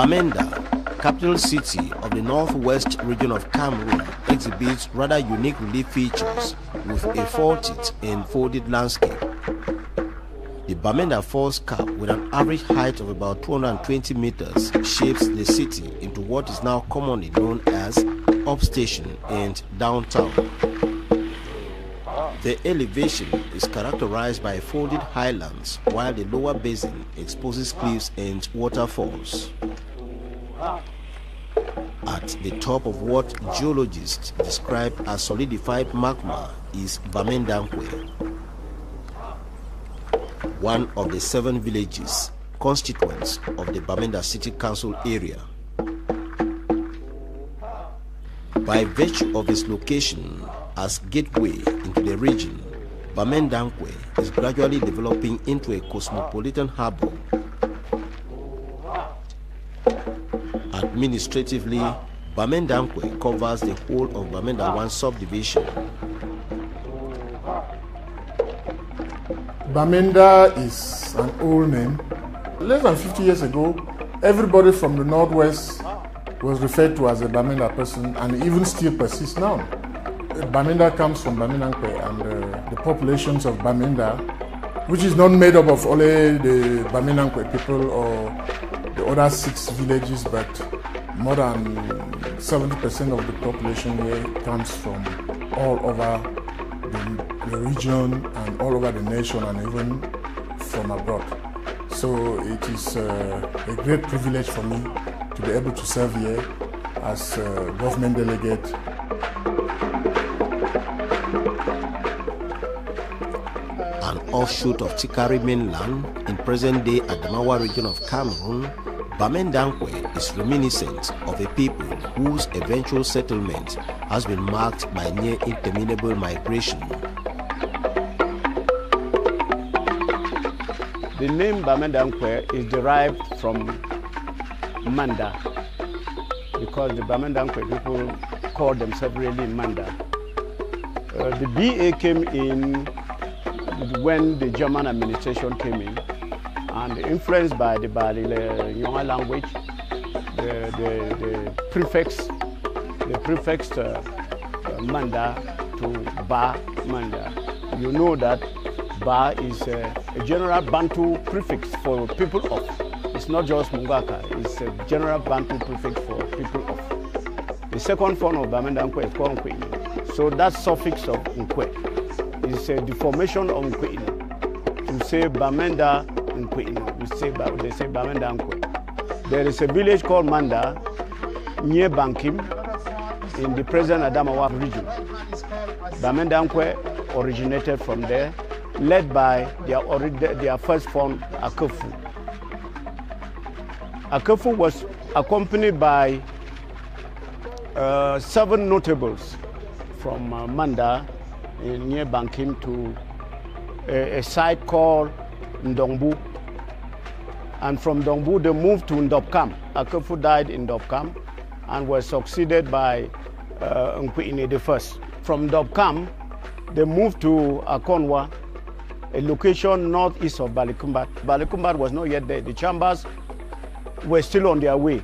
Bamenda, capital city of the northwest region of Cameroon, exhibits rather unique relief features with a faulted and folded landscape. The Bamenda Falls Cap, with an average height of about 220 meters, shapes the city into what is now commonly known as upstation and downtown. The elevation is characterized by folded highlands, while the lower basin exposes cliffs and waterfalls. At the top of what geologists describe as solidified magma is Bamendankwe, one of the 7 villages constituents of the Bamenda City Council area. By virtue of its location as gateway into the region, Bamendankwe is gradually developing into a cosmopolitan harbor. Administratively, Bamendankwe covers the whole of Bamenda 1 subdivision. Bamenda is an old name. Less than 50 years ago, everybody from the northwest was referred to as a Bamenda person, and even still persists now. Bamenda comes from Bamendankwe, and the populations of Bamenda, which is not made up of only the Bamendankwe people or the other 6 villages, but more than 70% of the population here comes from all over the region and all over the nation, and even from abroad. So it is a great privilege for me to be able to serve here as a government delegate. An offshoot of Tikari mainland in present-day Adamawa region of Cameroon, Bamendankwe is reminiscent of a people whose eventual settlement has been marked by near interminable migration. The name Bamendankwe is derived from Manda, because the Bamendankwe people call themselves really Manda. The BA came in when the German administration came in, and influenced by the Yonga language, the prefix Manda to Ba Manda. You know that Ba is a general Bantu prefix for people of. It's not just Mungaka, it's a general Bantu prefix for people of. The second form of Bamendankwe is called Nkwe. So that suffix of Nkwe is a deformation of Nkwe. To say Bamenda Nkwe, they say Bamendankwe. There is a village called Manda near Bankim in the present Adamawa region. Bamendankwe originated from there, led by their first form, Akefu. Akefu was accompanied by 7 notables from Manda near Bankim to a site called Ndongbu. And from Ndongbu they moved to Ndopkam. Akefu died in Ndopkam and was succeeded by Nkweine the first. From Ndopkam they moved to Akonwa, a location northeast of Balikumbat. Balikumbat was not yet there. The chambers were still on their way.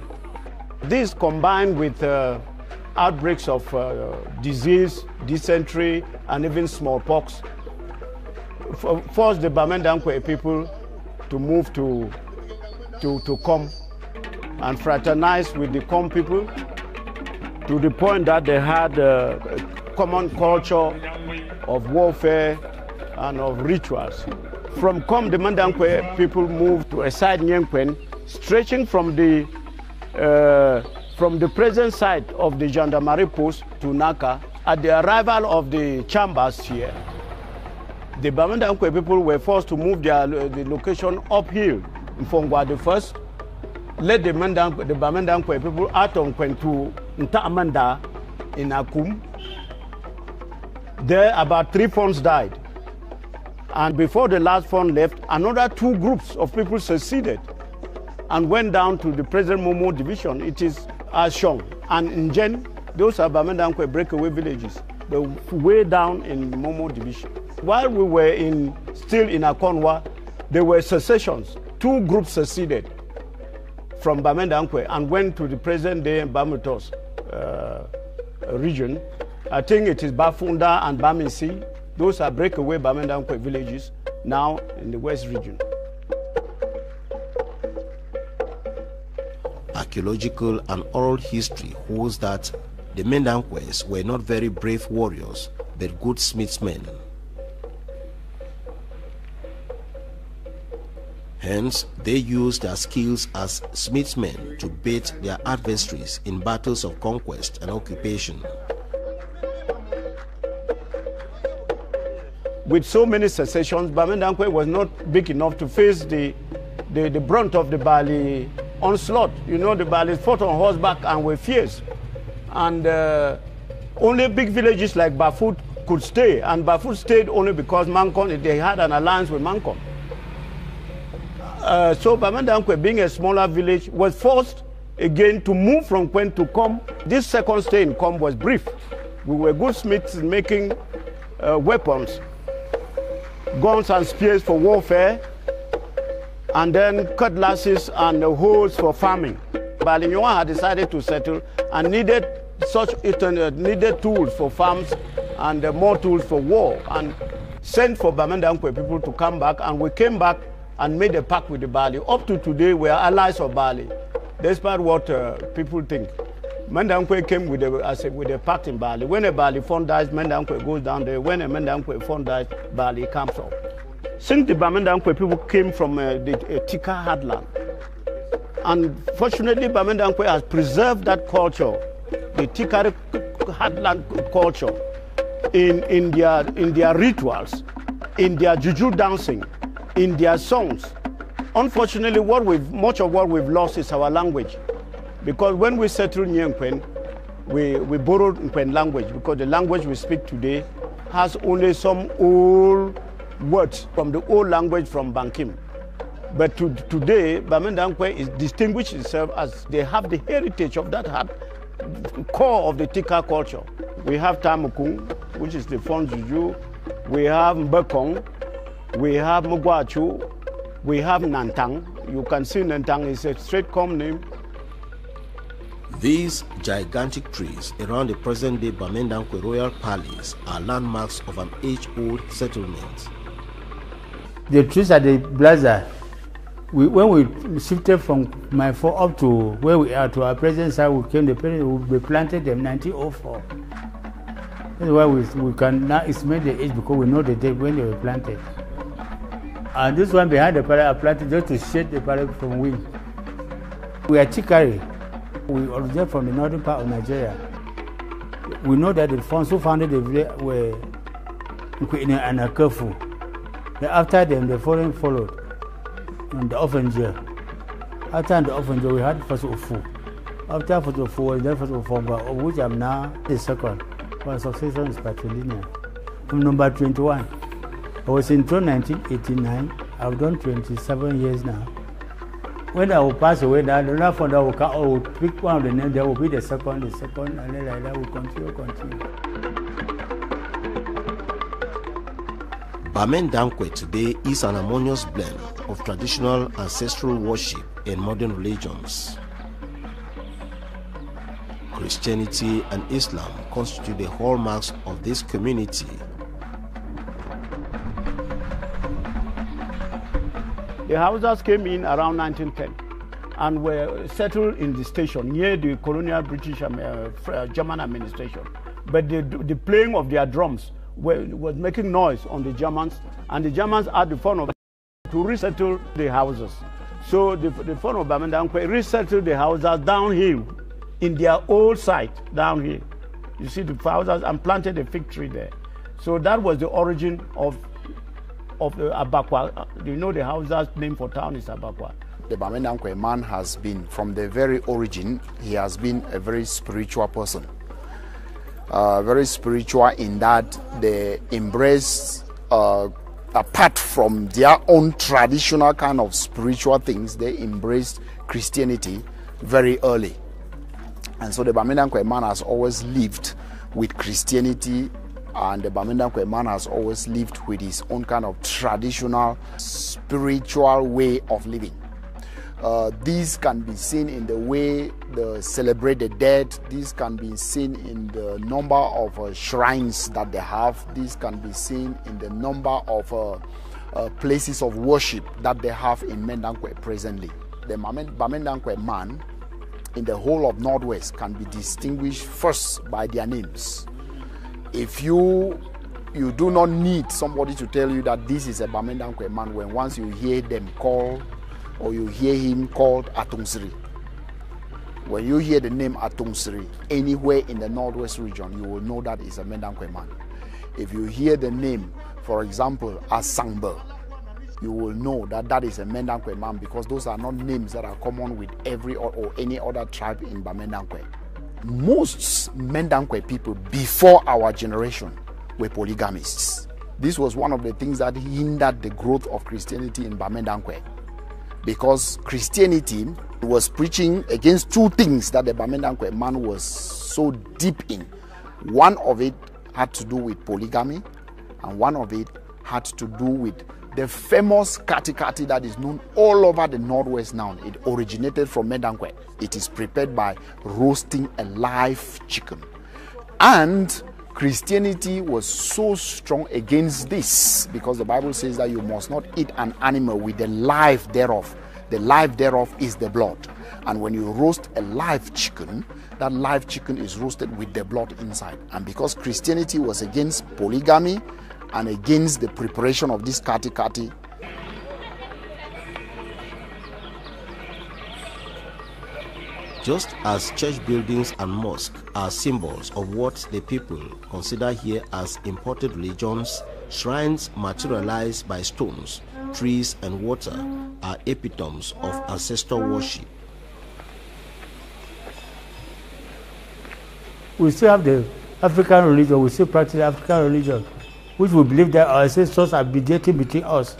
This combined with outbreaks of disease, dysentery, and even smallpox forced the Bamendankwe people to move to Kom and fraternize with the Kom people to the point that they had a common culture of warfare and of rituals. From Kom, the Bamendankwe people moved to a site near Nkwen, stretching from the present site of the gendarmerie post to Naka. At the arrival of the chambers here, the Bamendankwe people were forced to move the location uphill. Mfongwa the first led the Bamendankwe people out of Nkwen to Ntaamanda in Akum. There about 3 Fons died. And before the last Fon left, another 2 groups of people succeeded and went down to the present Momo division. It is Ashong and Njen. Those are Bamendankwe breakaway villages. They're way down in Momo division. While we were still in Akonwa, there were secessions. 2 groups seceded from Bamendankwe and went to the present-day Bamutos region. I think it is Bafunda and Bamensi. Those are breakaway Bamendankwe villages now in the West region. Archaeological and oral history holds that the Mendankwes were not very brave warriors, but good smithsmen. Hence, they used their skills as smithsmen to beat their adversaries in battles of conquest and occupation. With so many secessions, Bamendankwe was not big enough to face the brunt of the Bali onslaught. You know, the Balis fought on horseback and were fierce. And only big villages like Bafut could stay. And Bafut stayed only because Mankon, they had an alliance with Mankon. So Bamendankwe, being a smaller village, was forced again to move from Kwen to Kom. This second stay in Kom was brief. We were good smiths making weapons, guns and spears for warfare, and then cutlasses and hoes for farming. Balinyoa had decided to settle and needed needed tools for farms and more tools for war, and sent for Bamendankwe people to come back, and we came back and made a pact with the Bali. Up to today, we are allies of Bali, despite what people think. Mendankwe came with a pact in Bali. When a Bali fund dies, Mendankwe goes down there. When a Mendankwe fund dies, Bali comes up. Since the Bamendankwe people came from the Tika heartland, and fortunately Bamendankwe has preserved that culture, the Tika heartland culture, in their rituals, in their juju dancing, in their songs. Unfortunately, much of what we've lost is our language, because when we settled near Nkwen, we borrowed Nkwen language, because the language we speak today has only some old words from the old language from Bankim. But today, Bamendankwe is distinguished itself as they have the heritage of that core of the Tika culture. We have Tamukung, which is the Fon Juju. We have Mbekong. We have Mugwachu. We have Nantang. You can see Nantang is a straight com name. These gigantic trees around the present-day Bamendankwe Royal Palace are landmarks of an age-old settlement. The trees are the blazer. When we shifted from my fort up to where we are to our present site, we planted them in 1904. That's why we can now estimate the age, because we know the date when they were planted. And this one behind the palace are planted just to shade the palace from wind. We are Chikari. We originate from the northern part of Nigeria. We know that the Fons who founded the village were Nkwene and Akafu. After them, the foreign followed. And the Offenjer. After the Offenjer, we had first Ofu. After first Ofu was then first Ofonga, of which I'm now the second. My succession is patrilineal. From number 21. I was in 1989. I've done 27 years now. When I will pass away, now the last one I will pick one of the names. There will be the second, and then like that will continue. Bamendankwe today is an harmonious blend of traditional ancestral worship and modern religions. Christianity and Islam constitute the hallmarks of this community. The Hausas came in around 1910 and were settled in the station near the colonial British German administration. But the playing of their drums was making noise on the Germans, and the Germans had the fun of to resettle the houses. So the fun of Bamendankwe resettled the houses downhill in their old site down here. You see the houses, and planted a fig tree there. So that was the origin of the Abakwa. You know, the houses name for town is Abakwa. The Bamendankwe man has been, from the very origin, he has been a very spiritual person. Very spiritual in that they embrace, apart from their own traditional kind of spiritual things, they embraced Christianity very early. And so the Bamendankwe man has always lived with Christianity, and the Bamendankwe man has always lived with his own kind of traditional spiritual way of living. These can be seen in the way they celebrate the dead. These can be seen in the number of shrines that they have. These can be seen in the number of places of worship that they have in Mendankwe presently. The Bamendankwe man in the whole of Northwest can be distinguished first by their names. If you do not need somebody to tell you that this is a Bamendankwe man when once you hear them call or you hear him called Atungsri. When you hear the name Atungsri anywhere in the Northwest region, you will know that it's a Mendankwe man. If you hear the name, for example, Asangba, you will know that that is a Mendankwe man, because those are not names that are common with every or any other tribe in Bamendankwe. Most Mendankwe people before our generation were polygamists. This was one of the things that hindered the growth of Christianity in Bamendankwe, because Christianity was preaching against two things that the Bamendankwe man was so deep in. One of it had to do with polygamy, and one of it had to do with the famous kati kati that is known all over the Northwest now. It originated from Mendankwe. It is prepared by roasting a live chicken. And Christianity was so strong against this, because the Bible says that you must not eat an animal with the life thereof. The life thereof is the blood. And when you roast a live chicken, that live chicken is roasted with the blood inside. And because Christianity was against polygamy and against the preparation of this kati kati, just as church buildings and mosques are symbols of what the people consider here as imported religions, shrines materialized by stones, trees and water are epitomes of ancestor worship. We still have the African religion, we still practice African religion, which we believe that our ancestors are mediating between us.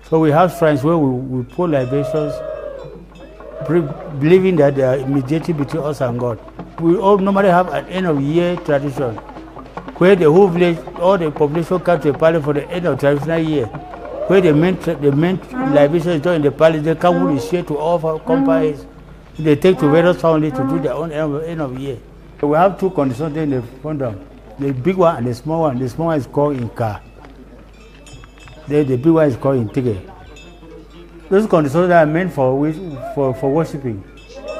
So we have shrines where we pour libations, believing that they are mediating between us and God. We all normally have an end of year tradition, where the whole village, all the population come to a palace for the end of traditional year, where the main libation is done in the palace. They come with share to all of our companies. They take to various families to do their own end of year. We have two conditions in the fondom, the big one and the small one. The small one is called Inka. The big one is called Intige. Those conditions are meant for worshiping, for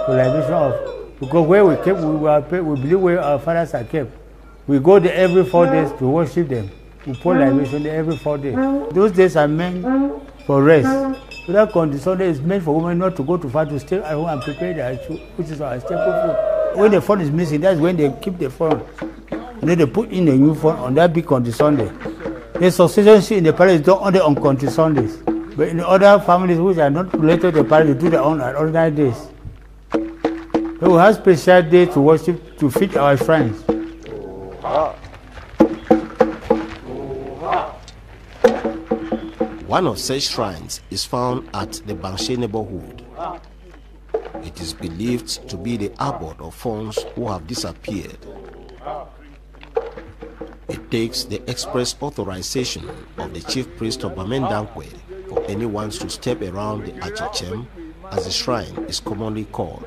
libation of, because where we kept, we believe where our fathers are kept. We go there every 4 days to worship them. We pour libation there every 4 days. Those days are meant for rest. So that condition is meant for women not to go too far, to stay at home and prepare their food, which is our staple food. When the phone is missing, that's when they keep the phone. And then they put in a new phone on that big country Sunday. The succession in the palace is done only on country Sundays. But in other families which are not related to the palace, they do their own on ordinary days. So we have special days to worship, to feed our shrines. One of such shrines is found at the Banshe neighborhood. It is believed to be the abode of Fons who have disappeared. It takes the express authorization of the chief priest of Bamendankwe for anyone to step around the Achachem, as the shrine is commonly called.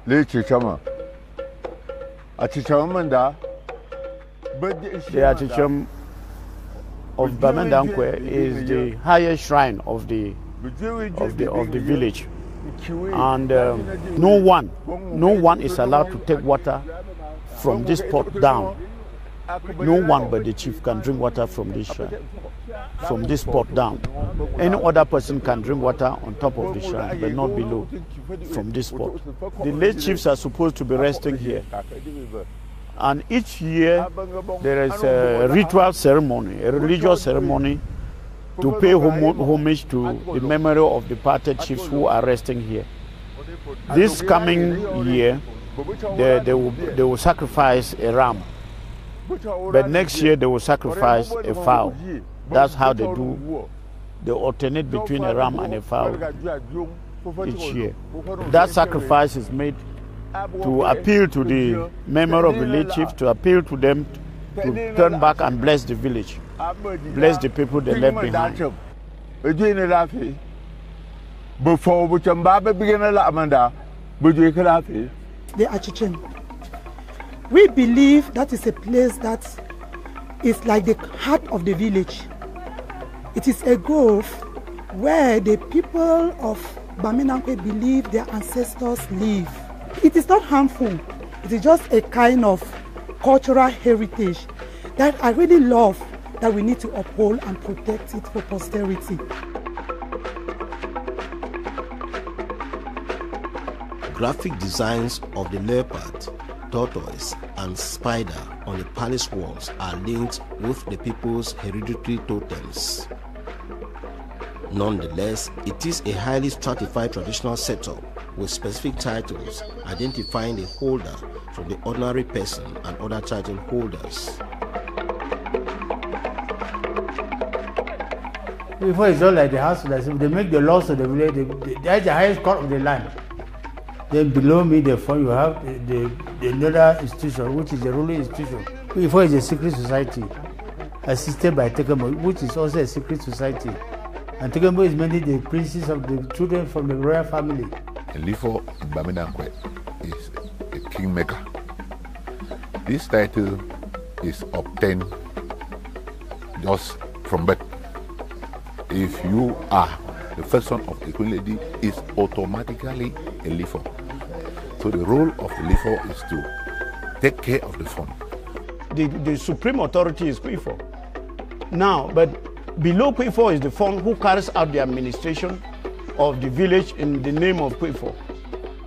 The Achachem of Bamendankwe is the highest shrine of the village, and no one is allowed to take water from this pot down. No one but the chief can drink water from this shrine, from this pot down. Any other person can drink water on top of the shrine, but not below, from this pot. The late chiefs are supposed to be resting here. And each year there is a ritual ceremony, a religious ceremony, to pay homage to the memory of departed chiefs who are resting here. This coming year, they will sacrifice a ram. But next year they will sacrifice a fowl. That's how they do. They alternate between a ram and a fowl each year. That sacrifice is made to appeal to the memory of the late chief, to appeal to them to turn back and bless the village. bless the people they left behind. The Achichen. We believe that is a place that is like the heart of the village. It is a grove where the people of Bamendankwe believe their ancestors live. It is not harmful. It is just a kind of cultural heritage that I really love, that we need to uphold and protect it for posterity. Graphic designs of the leopard, tortoise, and spider on the palace walls are linked with the people's hereditary totems. Nonetheless, it is a highly stratified traditional setup with specific titles identifying the holder from the ordinary person and other title holders. Before it's not like the house, they make the laws of the village, that's the highest court of the land. Then below me, therefore, you have the another institution, which is the ruling institution. Before it's a secret society, assisted by Tekembo, which is also a secret society. And Tekembo is mainly the princes of the children from the royal family. Elifo Bamendankwe is a kingmaker. This title is obtained just from birth. If you are the first son of the Queen Lady, is automatically a Elifo. So the role of the Elifo is to take care of the fund. The supreme authority is Kwifo. Now, but below Kwifo is the fund who carries out the administration of the village in the name of Kwifo.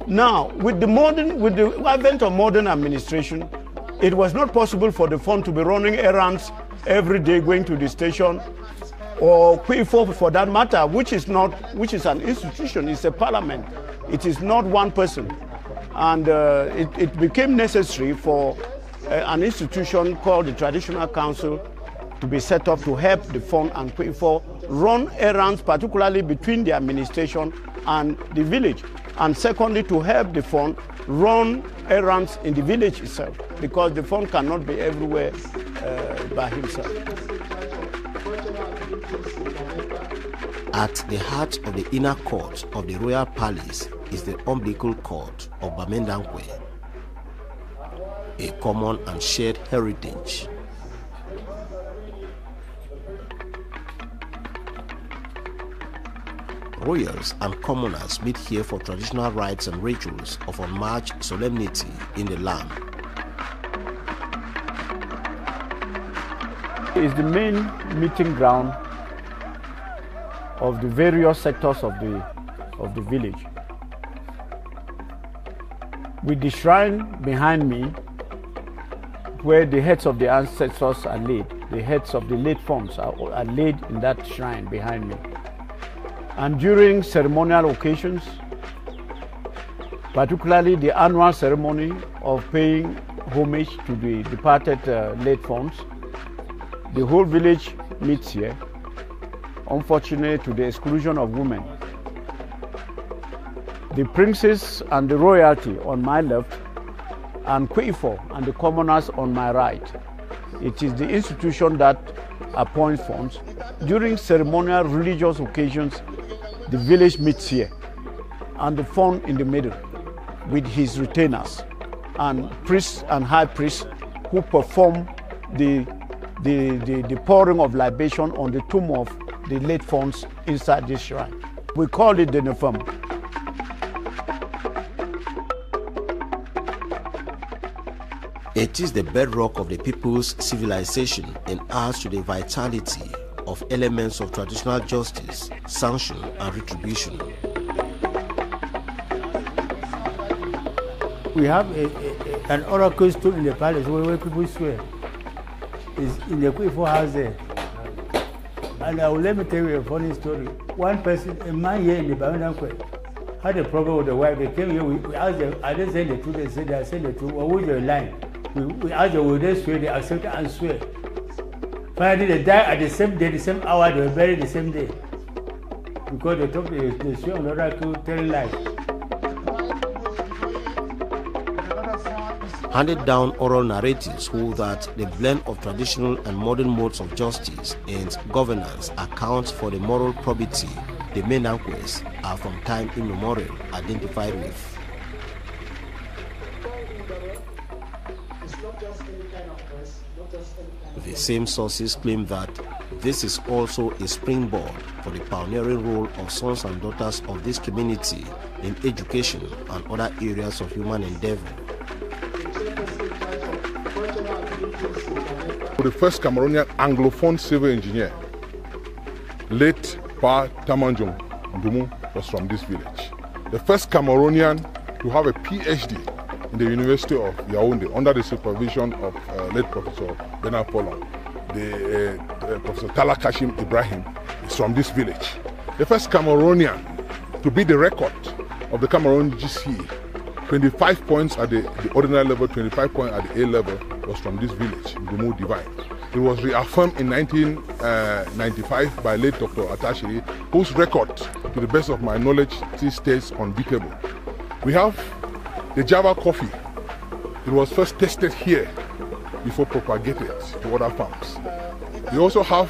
Now, with the advent of modern administration, it was not possible for the fund to be running errands every day, going to the station, or Kwifo for that matter, which is an institution, it's a parliament. It is not one person. And it became necessary for an institution called the Traditional Council to be set up to help the fund and Kwifo run errands, particularly between the administration and the village. And secondly, to help the fund run errands in the village itself, because the fund cannot be everywhere by himself. At the heart of the inner court of the royal palace is the umbilical cord of Bamendankwe, a common and shared heritage. Royals and commoners meet here for traditional rites and rituals of unmatched solemnity in the land. It is the main meeting ground of the various sectors of the village. With the shrine behind me, where the heads of the ancestors are laid, the heads of the late forms are laid in that shrine behind me. And during ceremonial occasions, particularly the annual ceremony of paying homage to the departed late forms, the whole village meets here, unfortunately to the exclusion of women. The princes and the royalty on my left, and Kwifo and the commoners on my right. It is the institution that appoints funds. During ceremonial religious occasions, the village meets here, and the fund in the middle with his retainers and priests and high priests who perform the pouring of libation on the tomb of the late funds inside this shrine. We call it the Nefam. It is the bedrock of the people's civilization and adds to the vitality of elements of traditional justice, sanction, and retribution. We have an oracle stood in the palace where people swear. It's in the Kwifo house there. And let me tell you a funny story. One person, a man here in the Bamendankwe, had a problem with the wife. They came here, we asked them, I didn't say the truth, they said I said the truth. What was your line? We asked them, will they swear? They accepted and swear. Finally, they died at the same day, the same hour, they were buried the same day. Because they took the swear on the oracle telling lies. Handed down oral narratives hold that the blend of traditional and modern modes of justice and governance accounts for the moral probity the Bamendankwes are from time immemorial identified with. The same sources claim that this is also a springboard for the pioneering role of sons and daughters of this community in education and other areas of human endeavor. The first Cameroonian Anglophone civil engineer, late Pa Tamanjong Ndumu, was from this village. The first Cameroonian to have a PhD in the University of Yaoundé under the supervision of late Professor Bernard Polon. Professor Tala Kashim Ibrahim is from this village. The first Cameroonian to beat the record of the Cameroon GCE, 25 points at the ordinary level, 25 points at the A level, was from this village, Ndumu Divine. It was reaffirmed in 1995 by late Dr. Atashiri, whose record, to the best of my knowledge, still stays unbeatable. We have the Java coffee. It was first tested here before propagated to other farms. We also have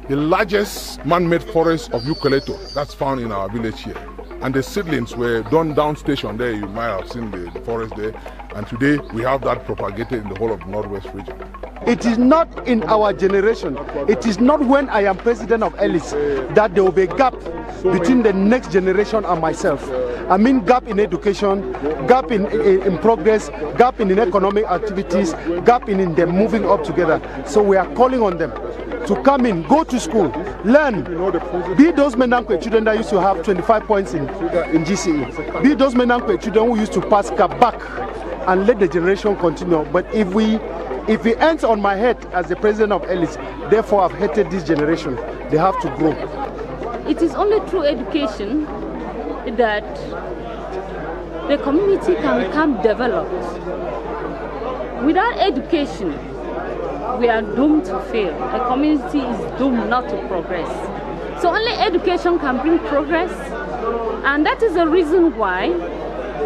the largest man-made forest of eucalyptus that's found in our village here. And the seedlings were done down station there. You might have seen the forest there. And today we have that propagated in the whole of the Northwest region. It is not in our generation, it is not when I am president of Ellis that there will be a gap between the next generation and myself. I mean gap in education, gap in progress, gap in economic activities, gap in them moving up together. So we are calling on them to come in, go to school, learn. Be those Bamendankwe children that used to have 25 points in GCE. Be those Bamendankwe children who used to pass back and let the generation continue. But if we end on my head as the president of Ellis, therefore I've hated this generation, they have to grow. It is only through education that the community can become developed. Without education, we are doomed to fail. A community is doomed not to progress. So only education can bring progress, and that is the reason why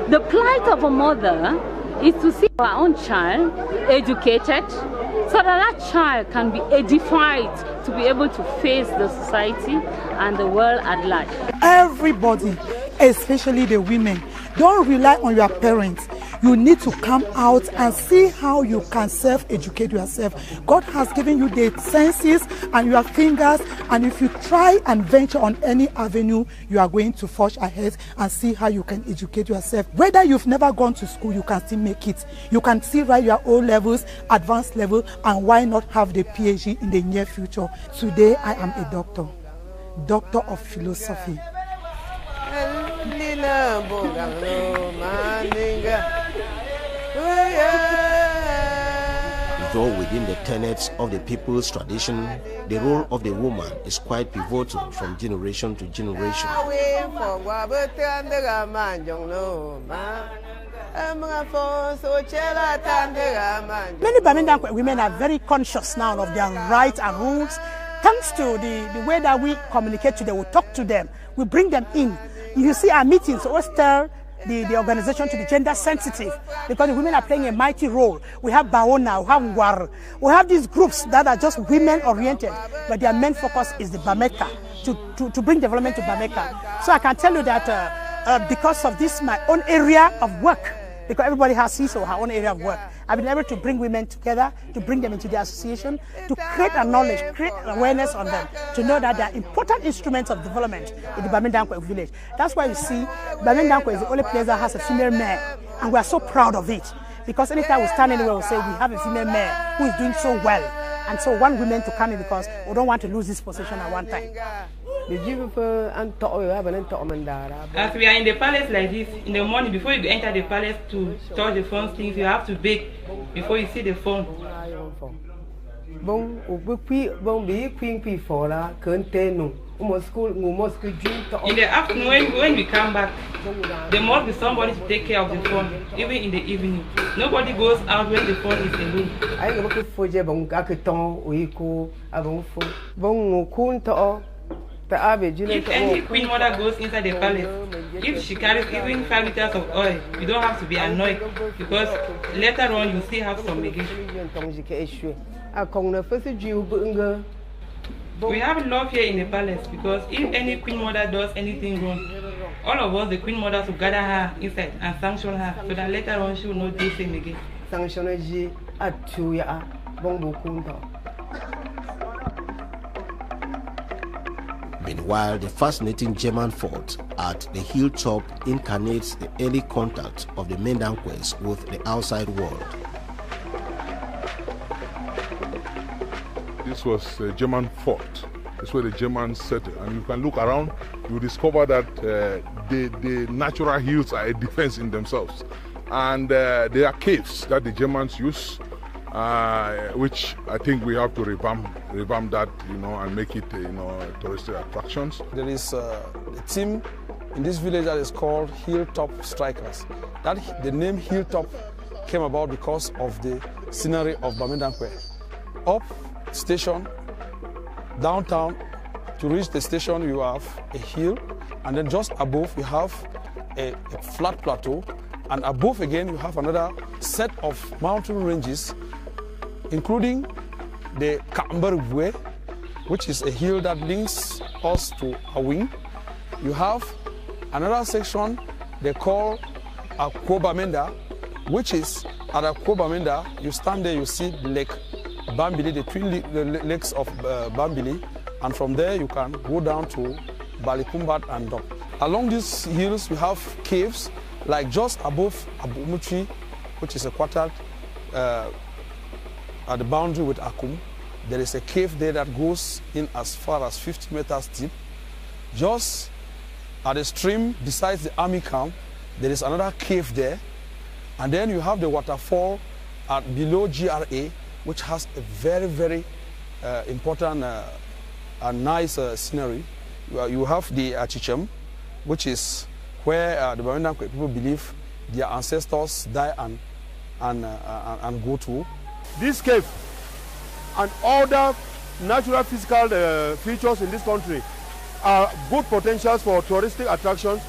the plight of a mother is to see our own child educated so that that child can be edified to be able to face the society and the world at large. Everybody, especially the women, don't rely on your parents. You need to come out and see how you can self-educate yourself. God has given you the senses and your fingers, and if you try and venture on any avenue, you are going to forge ahead and see how you can educate yourself. Whether you've never gone to school, you can still make it. You can still write your O levels, advanced level, and why not have the PhD in the near future? Today, I am a doctor of philosophy. Though within the tenets of the people's tradition, the role of the woman is quite pivotal from generation to generation. Many Bamendankwe women are very conscious now of their rights and rules. Thanks to the way that we communicate to them, we talk to them, we bring them in. You see our meetings always tell the organization to be gender sensitive, because the women are playing a mighty role. We have Baona, we have Ngwar, we have these groups that are just women oriented, but their main focus is the Bameka, to bring development to Bameka. So I can tell you that because of this, my own area of work, because everybody has his or her own area of work, I've been able to bring women together, to bring them into the association, to create a knowledge, create awareness on them, to know that they are important instruments of development in the Bamendankwe village. That's why you see Bamendankwe is the only place that has a female mayor, and we are so proud of it. Because anytime we stand anywhere, we say we have a female mayor who is doing so well. And so want women to come in because we don't want to lose this position at one time. As we are in the palace like this, in the morning before you enter the palace to touch the phone things, you have to bake before you see the phone. In the afternoon, when we come back, there must be somebody to take care of the phone, even in the evening. Nobody goes out when the phone is alone. If any queen mother goes inside the palace, if she carries even 5 liters of oil, you don't have to be annoyed because later on you still have some again. We have love here in the palace because if any queen mother does anything wrong, all of us, the queen mothers, will gather her inside and sanction her so that later on she will not do the same again. Meanwhile, the fascinating German fort at the hilltop incarnates the early contact of the Bamendankwes with the outside world. This was a German fort. This is where the Germans settled. And you can look around, you discover that the natural hills are a defense in themselves. And there are caves that the Germans use, which I think we have to revamp that, and make it, touristic attractions. There is a team in this village that is called Hilltop Strikers. The name Hilltop came about because of the scenery of Bamendankwe. Up station, downtown, to reach the station you have a hill, and then just above you have a flat plateau, and above again you have another set of mountain ranges, including the Kambergwe, which is a hill that links us to Awing. You have another section they call Bamenda, which is at Bamenda, you stand there, you see Lake Bambili, the twin lakes of Bambili, and from there you can go down to Balikumbat and Dok. Along these hills we have caves, like just above Abumuchi, which is a quarter at the boundary with Akum. There is a cave there that goes in as far as 50 meters deep. Just at the stream besides the army camp, there is another cave there. And then you have the waterfall below GRA, which has a very, very important and nice scenery. You have the Achichem, which is where the Bamendankwe people believe their ancestors die and go to. This cave and other natural physical features in this country are good potentials for touristic attractions,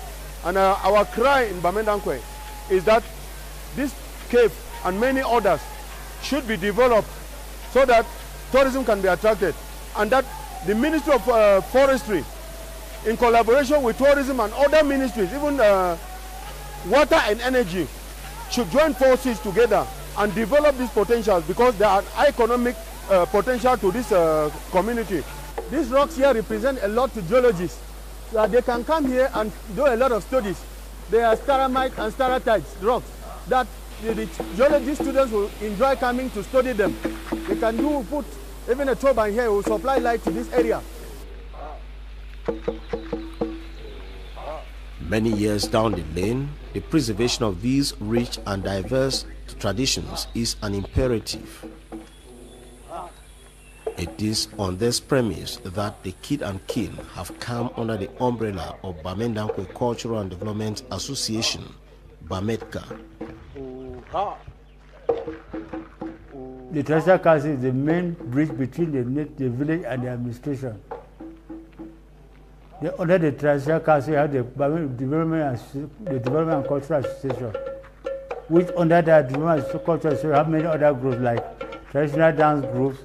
and our cry in Bamendankwe is that this cave and many others should be developed so that tourism can be attracted, and that the Ministry of Forestry, in collaboration with tourism and other ministries, even water and energy, should join forces together and develop these potentials, because there are economic potential to this community. These rocks here represent a lot to geologists, so that they can come here and do a lot of studies. They are staramite and staratites rocks that the geology students will enjoy coming to study them. They can put even a turbine here will supply light to this area. Many years down the lane, the preservation of these rich and diverse traditions is an imperative. It is on this premise that the Kid and Kin have come under the umbrella of Bamendankwe Cultural and Development Association, Bamedka. The Traditional Council is the main bridge between the village and the administration. Under the Traditional Council, you have the Development and Cultural Association, which under that Development and Cultural Association have many other groups like traditional dance groups,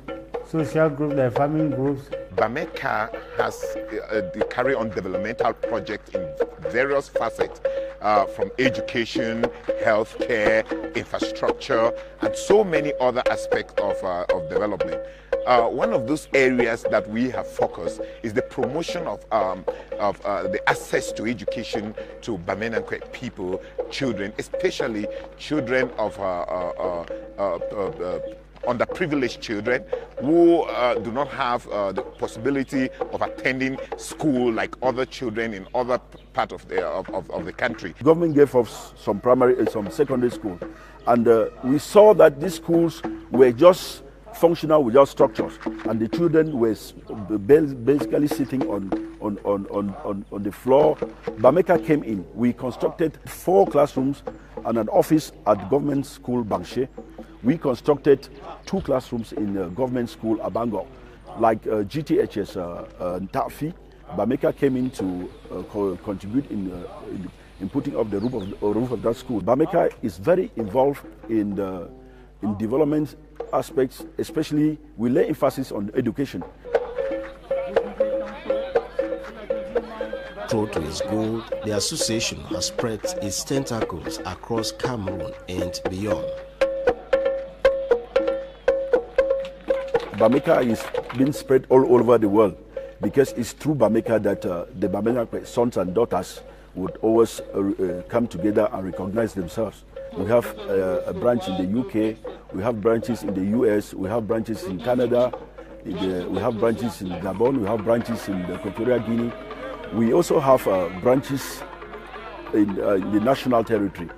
social groups like farming groups. Bamedka has carry on developmental projects in various facets, from education, healthcare, infrastructure, and so many other aspects of development. One of those areas that we have focused is the promotion of the access to education to Bamendankwe people, children, especially children of underprivileged children who do not have the possibility of attending school like other children in other parts of the country. The government gave us some primary and some secondary school, and we saw that these schools were just functional without structures, and the children were basically sitting on the floor. Bamedka came in. We constructed 4 classrooms and an office at government school Bangshe. We constructed 2 classrooms in government school Abango, like GTHS Ntafi Bameka came in to contribute in putting up the roof of that school. Bameka is very involved in development aspects, especially we lay emphasis on education. True to its goal, the association has spread its tentacles across Cameroon and beyond. Bameka is being spread all over the world because it's through Bameka that the Bamendankwe sons and daughters would always come together and recognize themselves. We have a branch in the UK, we have branches in the US, we have branches in Canada, we have branches in Gabon, we have branches in Equatorial Guinea. We also have branches in the national territory,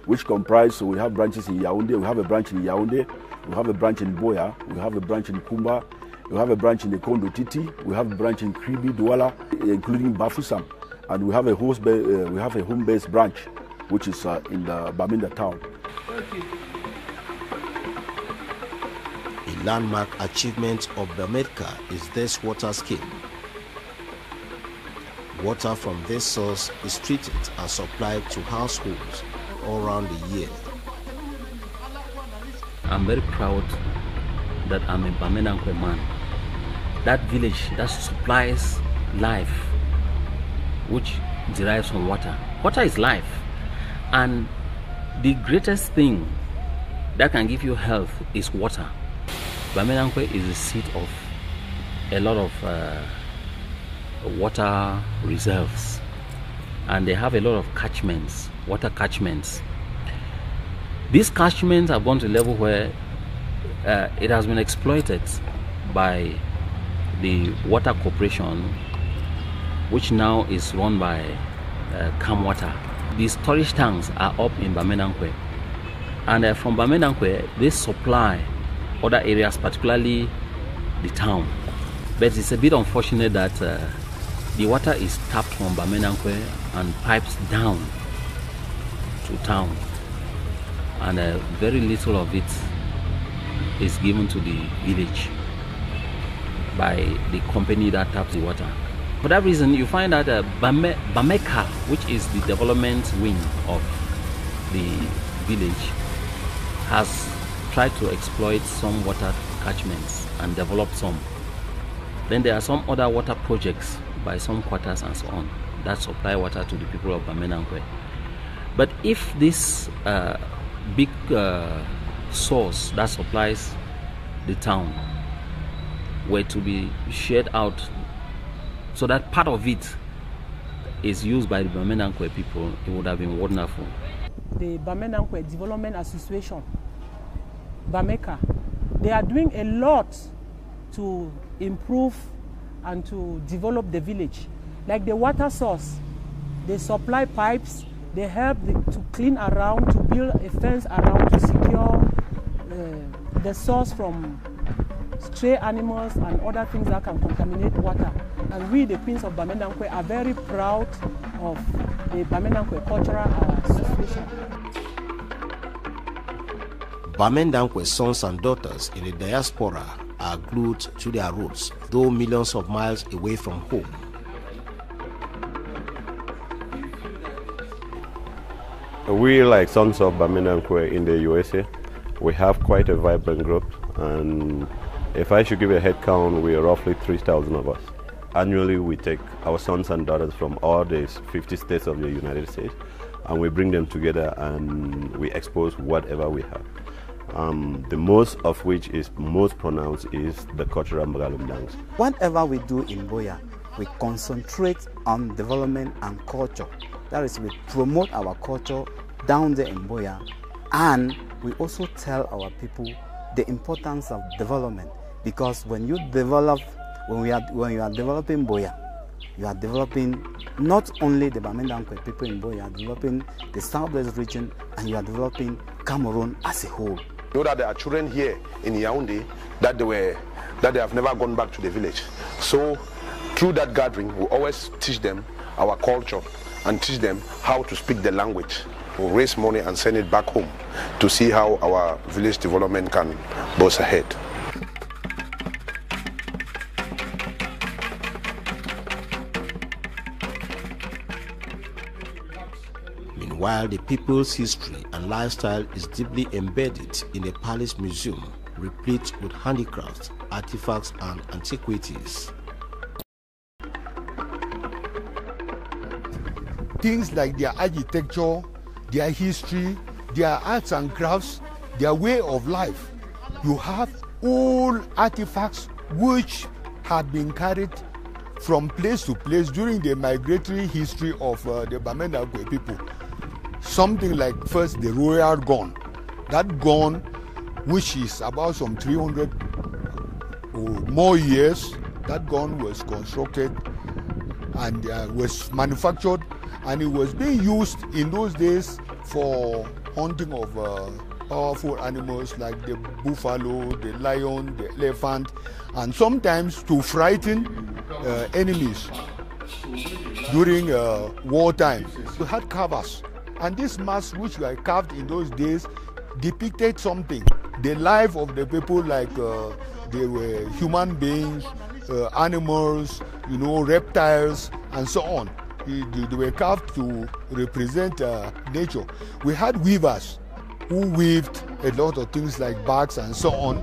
which comprise, so we have branches in Yaoundé, we have a branch in Yaoundé, we have a branch in Boya, we have a branch in Kumba, we have a branch in the Kondo Titi, we have a branch in Kribi, Douala, including Bafoussam, and we have a home-based branch, which is in the Bamenda town. A landmark achievement of Bameka is this water scheme. Water from this source is treated and supplied to households all around the year. I'm very proud that I'm a Bamendankwe man. That village that supplies life, which derives from water. Water is life. And the greatest thing that can give you health is water. Bamendankwe is the seat of a lot of water reserves, and they have a lot of catchments, water catchments. These catchments have gone to a level where it has been exploited by the water corporation, which now is run by Cam Water. The storage tanks are up in Bamendankwe, and from Bamendankwe they supply other areas, particularly the town. But it's a bit unfortunate that the water is tapped from Bamendankwe and pipes down to town, and very little of it is given to the village by the company that taps the water. For that reason, you find that Bameka, which is the development wing of the village, has tried to exploit some water catchments and develop some. Then there are some other water projects by some quarters and so on that supply water to the people of Bamendankwe. But if this big source that supplies the town were to be shared out so that part of it is used by the Bamendankwe people, it would have been wonderful. The Bamendankwe Development Association, Bameka, they are doing a lot to improve and to develop the village. Like the water source, they supply pipes, they help to clean around, to build a fence around to secure the source from stray animals and other things that can contaminate water. And we, the Queens of Bamendankwe, are very proud of the Bamendankwe Cultural Association. Bamendankwe sons and daughters in the diaspora are glued to their roots, though millions of miles away from home. We, like Sons of Bamendankwe in the USA, we have quite a vibrant group, and if I should give a head count, we are roughly 3,000 of us. Annually, we take our sons and daughters from all the 50 states of the United States, and we bring them together and we expose whatever we have. The most of which is most pronounced is the cultural Mgalum dance. Whatever we do in Boya, we concentrate on development and culture. That is, we promote our culture down there in Boya, and we also tell our people the importance of development, because when you develop, when you are developing Boya, you are developing not only the Bamendankwe people in Boya, you are developing the southwest region, and you are developing Cameroon as a whole. You know that there are children here in Yaoundé that they have never gone back to the village. So through that gathering, we always teach them our culture and teach them how to speak the language. We raise money and send it back home to see how our village development can boost ahead. While the people's history and lifestyle is deeply embedded in the palace museum, replete with handicrafts, artifacts and antiquities. Things like their architecture, their history, their arts and crafts, their way of life. You have all artifacts which had been carried from place to place during the migratory history of the Bamendankwe people. Something like first the royal gun. That gun, which is about some 300 or more years, that gun was constructed and was manufactured, and it was being used in those days for hunting of powerful animals like the buffalo, the lion, the elephant, and sometimes to frighten enemies during wartime. We had carvers, and these masks which were carved in those days depicted something, the life of the people, like they were human beings, animals, reptiles, and so on. They were carved to represent nature. We had weavers who weaved a lot of things like bags and so on.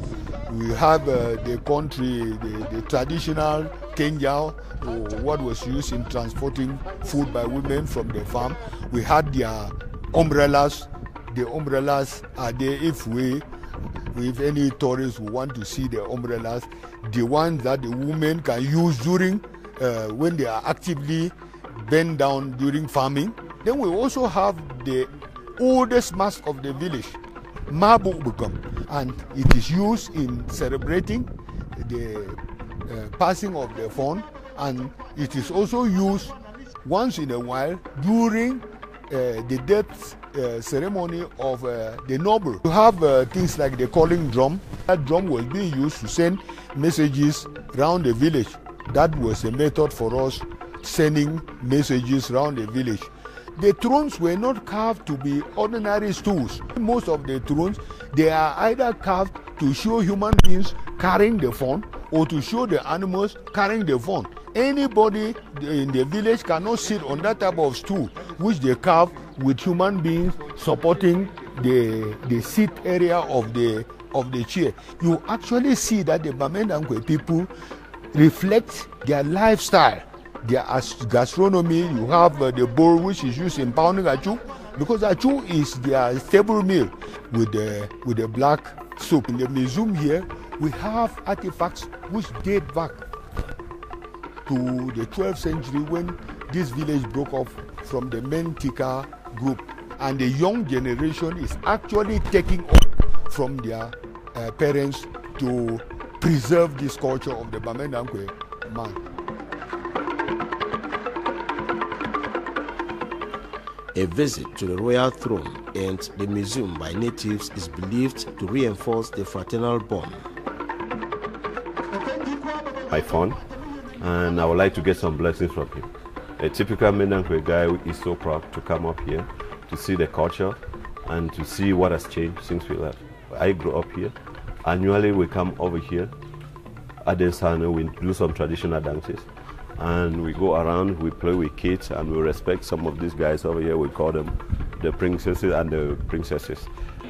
We have the country, the traditional kenjao, or what was used in transporting food by women from the farm. We had their umbrellas. The umbrellas are there if any tourists who want to see the umbrellas, the ones that the women can use during when they are actively bent down during farming. Then we also have the oldest mask of the village, Mabubukam, and it is used in celebrating the passing of the phone, and it is also used once in a while during the death ceremony of the noble. You have things like the calling drum. That drum was being used to send messages around the village. That was a method for us sending messages around the village. The thrones were not carved to be ordinary stools. Most of the thrones, they are either carved to show human beings carrying the phone or to show the animals carrying the phone. Anybody in the village cannot sit on that type of stool, which they carve with human beings supporting the seat area of the chair. You actually see that the Bamendankwe people reflect their lifestyle, their gastronomy. You have the bowl which is used in pounding achu, because achu is their staple meal with the black soup. In the museum here, we have artifacts which date back to the 12th century, when this village broke off from the Mentika group, and the young generation is actually taking off from their parents to preserve this culture of the Bamendankwe man. A visit to the royal throne and the museum by natives is believed to reinforce the fraternal bond. My phone, and I would like to get some blessings from him. A typical Bamendankwe guy is so proud to come up here to see the culture and to see what has changed since we left. I grew up here. Annually we come over here. At the sun we do some traditional dances, and we go around, we play with kids, and we respect some of these guys over here. We call them the princesses and the princesses.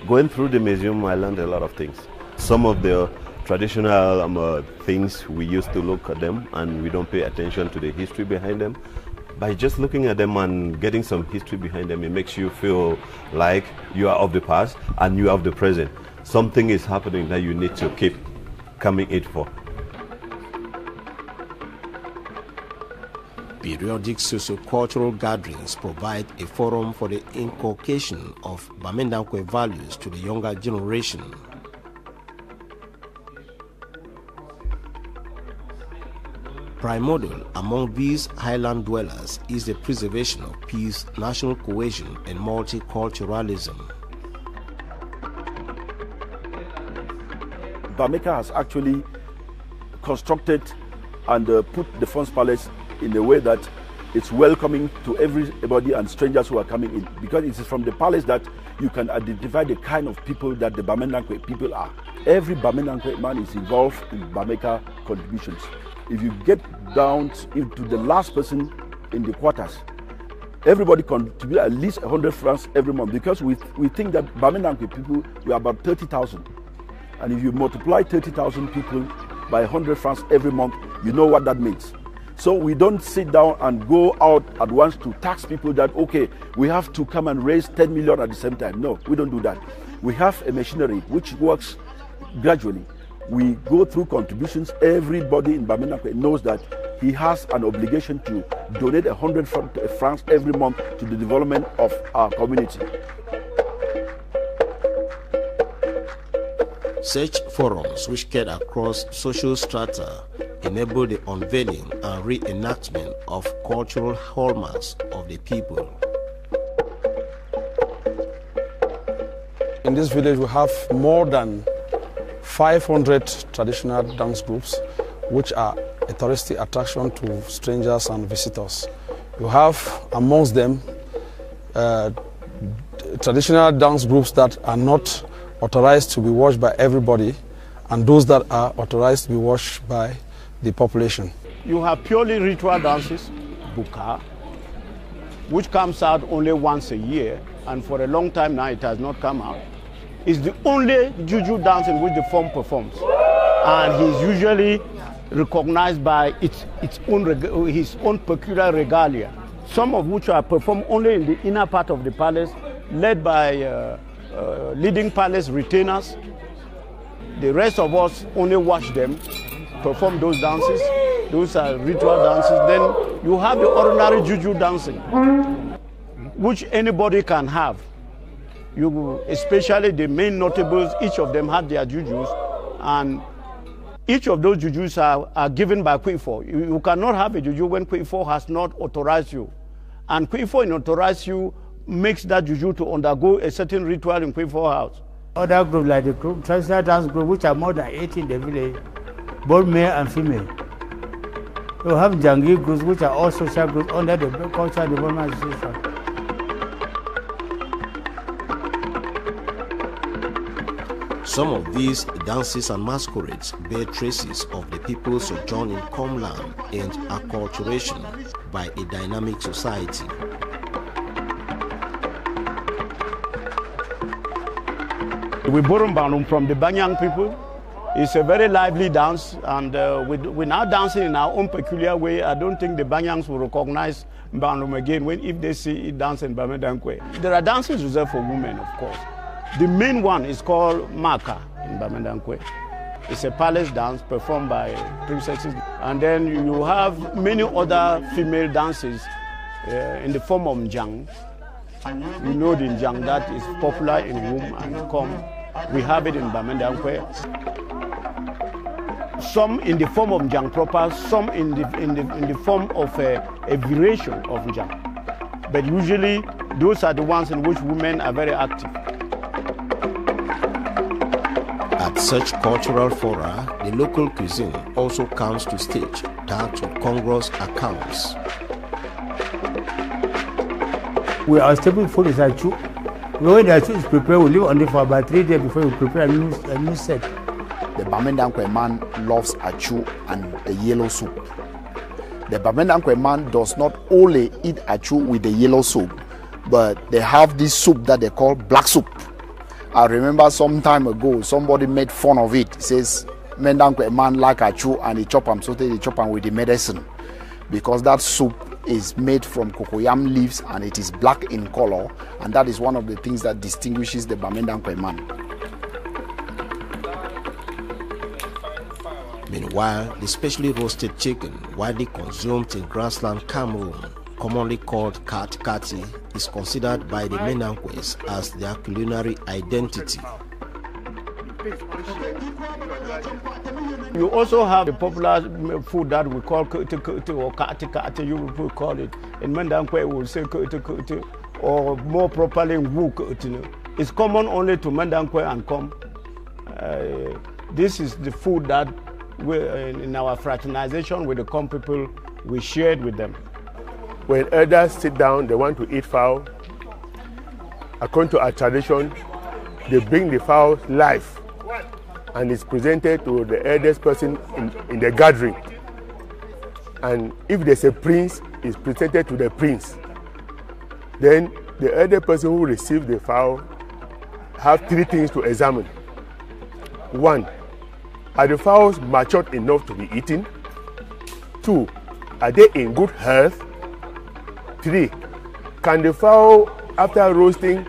Going through the museum, I learned a lot of things. Some of the traditional things, we used to look at them and we don't pay attention to the history behind them. By just looking at them and getting some history behind them, it makes you feel like you are of the past and you are of the present. Something is happening that you need to keep coming in for. Periodic socio-cultural gatherings provide a forum for the inculcation of Bamendankwe values to the younger generation. Primordial among these highland dwellers is the preservation of peace, national cohesion, and multiculturalism. Bameka has actually constructed and put the Fons Palace in a way that it's welcoming to everybody and strangers who are coming in, because it is from the palace that you can identify the kind of people that the Bamendankwe people are. Every Bamendankwe man is involved in Bameka contributions. If you get down into the last person in the quarters, everybody contribute at least 100 francs every month, because we think that Bamendankwe people, we are about 30,000. And if you multiply 30,000 people by 100 francs every month, you know what that means. So we don't sit down and go out at once to tax people that, okay, we have to come and raise 10 million at the same time. No, we don't do that. We have a machinery which works gradually. We go through contributions. Everybody in Bamendankwe knows that he has an obligation to donate 100 francs every month to the development of our community. Such forums, which cut across social strata, enable the unveiling and reenactment of cultural hallmarks of the people. In this village, we have more than 500 traditional dance groups, which are a touristic attraction to strangers and visitors. You have amongst them traditional dance groups that are not authorized to be watched by everybody, and those that are authorized to be watched by the population. You have purely ritual dances, buka, which comes out only once a year, and for a long time now it has not come out. It's the only juju dance in which the form performs, and he's usually recognized by his own peculiar regalia, some of which are performed only in the inner part of the palace, led by leading palace retainers. The rest of us only watch them perform those dances. Those are ritual dances. Then you have the ordinary juju dancing, which anybody can have. Especially the main notables, each of them have their jujus, and each of those jujus are given by Kwifo. You cannot have a juju when Kwifo has not authorized you. And Kwifo, in authorized you, makes that juju to undergo a certain ritual in Kwifo house. Other groups like the group, traditional dance group, which are more than 80 in the village, both male and female. You have Jangi groups, which are all social groups under the Cultural Development Association. Some of these dances and masquerades bear traces of the people's sojourn in Comland and acculturation by a dynamic society. We borrow Mbanum from the Banyang people. It's a very lively dance, and we're now dancing in our own peculiar way. I don't think the Banyangs will recognize Mbanum again if they see it dance in Bamendankwe. There are dances reserved for women, of course. The main one is called Maka in Bamendankwe. It's a palace dance performed by princesses. And then you have many other female dances in the form of Njang. You know the Njang that is popular in Wum and Kom. We have it in Bamendankwe. Some in the form of Njang proper, some in the form of a variation of Njang. But usually those are the ones in which women are very active. At such cultural fora, the local cuisine also comes to stage, that with congruous accounts. Our staple food is achu. When the achu is prepared, we leave only for about 3 days before we prepare a new set. The Bamendankwe man loves achu and the yellow soup. The Bamendankwe man does not only eat achu with the yellow soup, but they have this soup that they call black soup. I remember some time ago, somebody made fun of it. It says, Mendankwe man like achu and he chop him, so they chop him with the medicine. Because that soup is made from cocoyam leaves and it is black in color, and that is one of the things that distinguishes the Bamendankwe man. Meanwhile, the specially roasted chicken, widely consumed in grassland Cameroon, commonly called kati, is considered by the Mendankwes as their culinary identity. You also have the popular food that we call kati or kati, you will call it. In Mendankwe, we will say kati, or more properly, wu. It's common only to Mendankwe and Kom. This is the food that in our fraternization with the Kom people, we shared with them. When elders sit down, they want to eat fowl. According to our tradition, they bring the fowl live and it's presented to the eldest person in the gathering. And if there's a prince, it's presented to the prince. Then the other person who received the fowl have 3 things to examine. 1, are the fowls matured enough to be eaten? 2, are they in good health? 3, can the fowl, after roasting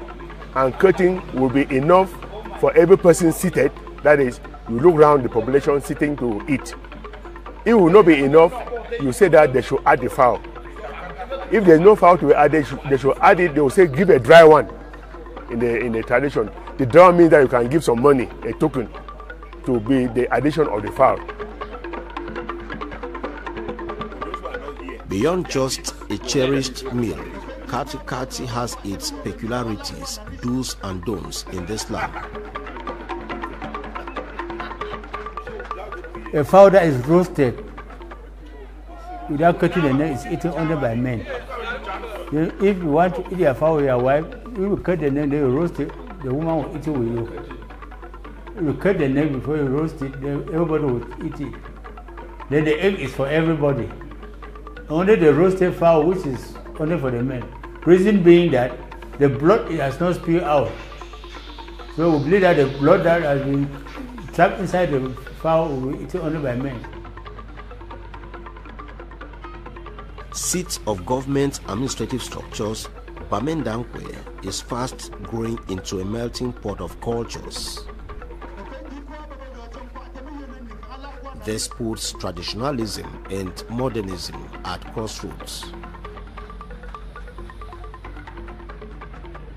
and cutting, will be enough for every person seated? That is, you look around the population sitting to eat. It will not be enough, you say that they should add the fowl. If there's no fowl to be added, they should add it. They will say give a dry one. In the tradition, the dry one means that you can give some money, a token, to be the addition of the fowl. Beyond just a cherished meal, Kati Kati has its peculiarities, do's and don'ts in this land. A fowl that is roasted without cutting the neck is eaten only by men. If you want to eat a fowl with your wife, you will cut the neck, then you roast it, the woman will eat it with you. If you cut the neck before you roast it, then everybody will eat it. Then the egg is for everybody. Only the roasted fowl, which is only for the men. Reason being that the blood has not spilled out. So we believe that the blood that has been trapped inside the fowl will be eaten only by men. Seat of government administrative structures, Bamendankwe is fast growing into a melting pot of cultures. This puts traditionalism and modernism at crossroads.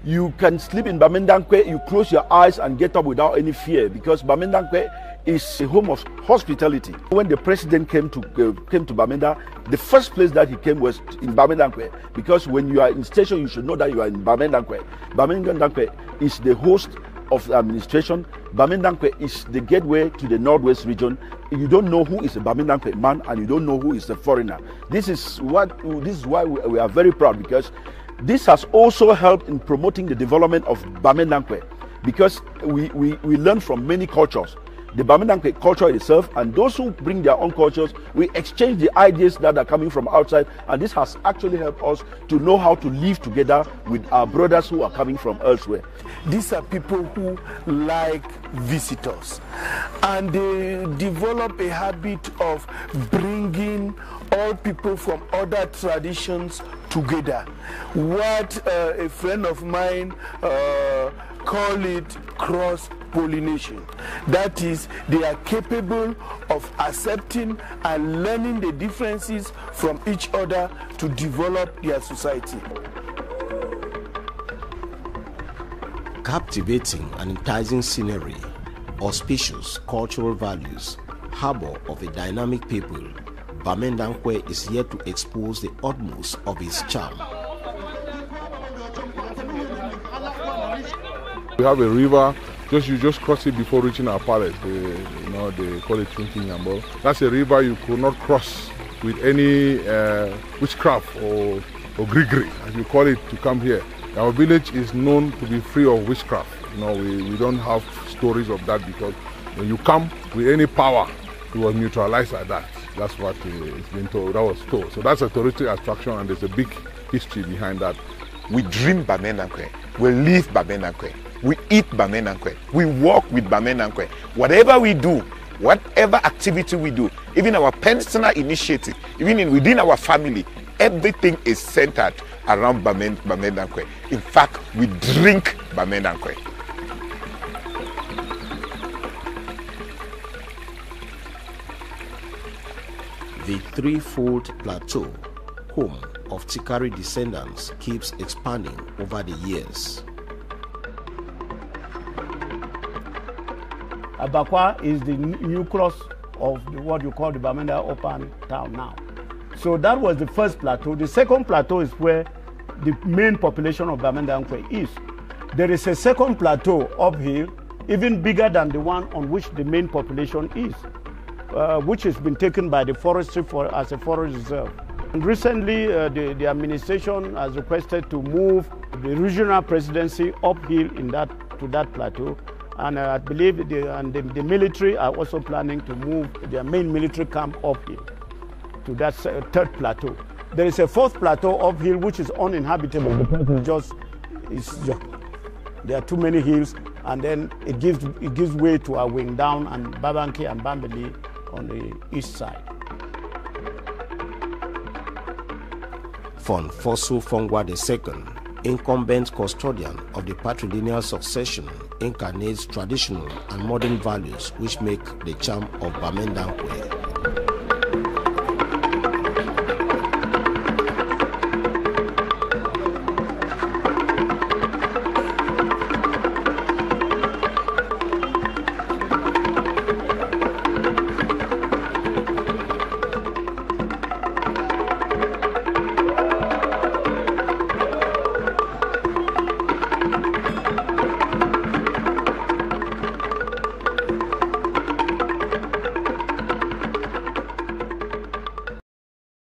You can sleep in Bamendankwe, you close your eyes and get up without any fear, because Bamendankwe is a home of hospitality. When the president came to Bamenda, the first place that he came was in Bamendankwe, because when you are in station, you should know that you are in Bamendankwe. Bamendankwe is the host of the administration. Bamendankwe is the gateway to the northwest region. You don't know who is a Bamendankwe man, and you don't know who is a foreigner. This is why we are very proud, because this has also helped in promoting the development of Bamendankwe, because we learn from many cultures. The Bamendankwe culture itself, and those who bring their own cultures, we exchange the ideas that are coming from outside, and this has actually helped us to know how to live together with our brothers who are coming from elsewhere. These are people who like visitors, and they develop a habit of bringing all people from other traditions together. What a friend of mine call it cross-pollination. That is, they are capable of accepting and learning the differences from each other to develop their society. Captivating and enticing scenery, auspicious cultural values, harbor of a dynamic people, Bamendankwe is yet to expose the utmost of its charm. We have a river, you just cross it before reaching our palace. They call it Drinking Yambo. That's a river you could not cross with any witchcraft or grigri, as you call it, to come here. Our village is known to be free of witchcraft. We don't have stories of that, because when you come with any power, it was neutralized like that. That's what it's been told. That was told. So that's a touristic attraction, and there's a big history behind that. We dream Bamendankwe. We live Bamendankwe. We eat Bamendankwe. We walk with Bamendankwe. Whatever we do, whatever activity we do, even our personal initiative, even within our family, everything is centered around Bamendankwe. In fact, we drink Bamendankwe. The threefold plateau, home of Tikari descendants, keeps expanding over the years. Abakwa is the nucleus of what you call the Bamenda Open town now. So that was the first plateau. The second plateau is where the main population of Bamendankwe is. There is a second plateau uphill, even bigger than the one on which the main population is, which has been taken by the forestry as a forest reserve. And recently, the administration has requested to move the regional presidency uphill to that plateau. And I believe the military are also planning to move their main military camp uphill to that third plateau. There is a fourth plateau uphill which is uninhabitable because there are too many hills, and then it gives way to a wing down and Bamendankwe and Bambeli on the east side. Fon Fosu Fongwa II, incumbent custodian of the patrilineal succession, incarnates traditional and modern values which make the charm of Bamendankwe.